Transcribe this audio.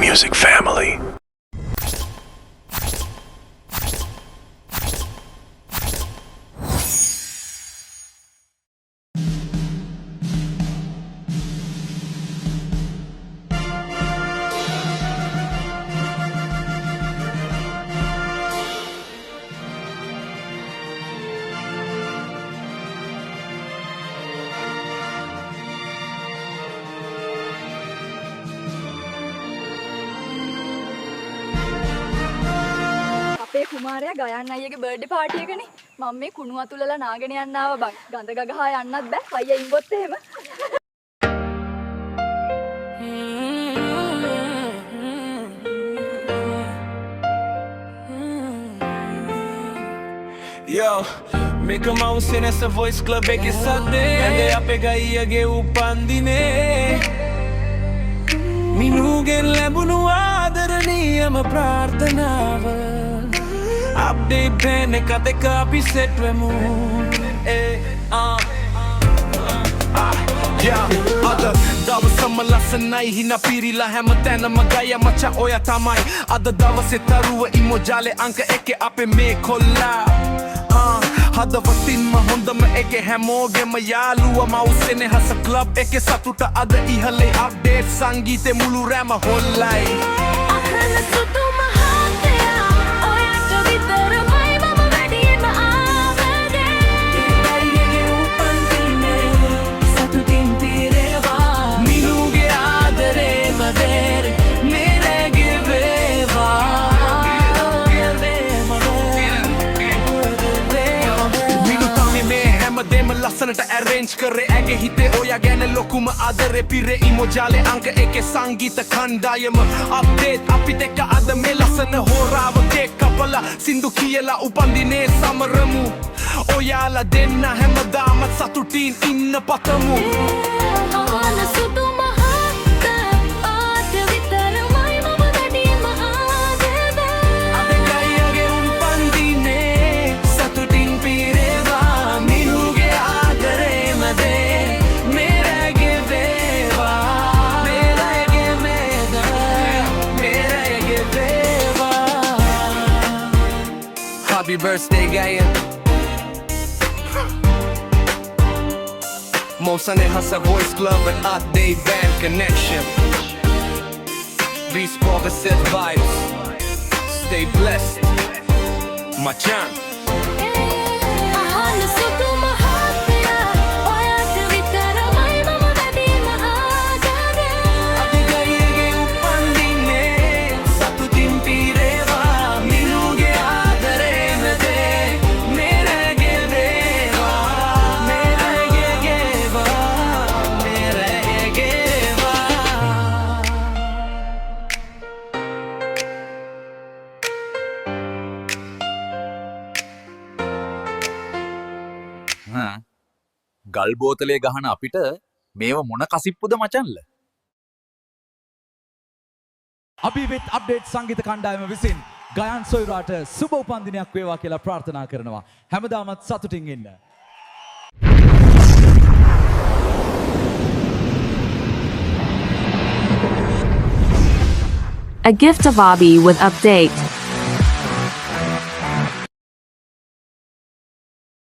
Music family. අපේ කුමාරයා Gayan අයියගේ birthday party එකනේ මම මේ කුණු අතුලලා නාගෙන යන්න ආවා බං ගඳ ගගහා යන්නත් බෑ අයියා ඉඹොත් එහෙම Yo, make a mouse in as a voice club ek sadde ande ape gaiyage upandine minugen labunu aadaraniya prarthanawa update ben ekad එක අපි set වෙමු අද දවසම ලස්සනයි හිනා පිරීලා හැමතැනම ගය මචං ඔයා තමයි අද දවසේ තරුව ඉමෝජාලේ අංක 1 අපේ මේ කොල්ලා හදවතින්ම හොඳම එකේ හැමෝගෙම යාළුවා මවුසෙනේ හස ක්ලබ් එකේ සතුට අද ඉහළේ අප්ඩේට් සංගීතේ මුළු රැම හොල්ලයි අහන සුදු මහත්තයා ඔයාට විතරමයි මම වැඩියෙන්ම ආවදේ ඊයේ උපන්දිනේ සතුටින් පිරේවා මිනුගේ ආදරේ මදේ මේරගේ වේවා දෙම ලස්සනට ඇරේන්ජ් කරේ ඇගේ හිතේ ඔයා ගැන ලොකුම ආදරේ පිරේ ඉමෝජාලේ අංක 1 සංගීත කණ්ඩායම අප්ඩේට් අපිට එක අද මේ ලස්සන හොරාව කේක් කපලා සින්දු කියලා උපන්දිනේ සමරමු ඔයාලා දෙන්න හැමදාම සතුටින් ඉන්න පතමු අහන සුදු මහත්තයා ඔයාට විතරමයි මම වැඩියෙන්ම ආවදේ අපේ ගයියගේ උපන්දිනේ සතුටින් පිරේවා Happy birthday, Gaia. Mosane has a voice club and odd day band connection. These positive vibes. Stay blessed. Machan. අහන සුදු මහත්තයා ඔයාට විතරමයි මම වැඩියෙන්ම ආදරේ Ape gaiyage upandine satutin pireva minuge aadare mede merege veva ගල් බෝතලේ ගහන අපිට මේව මොන කසිප්පුද මචන්ල අභිවෙත් අප්ඩේට් සංගීත කණ්ඩායම විසින් ගයන් සොයුරාට සුබ උපන්දිනයක් වේවා කියලා ප්‍රාර්ථනා කරනවා හැමදාමත් සතුටින් ඉන්න A gift of Abhi with update.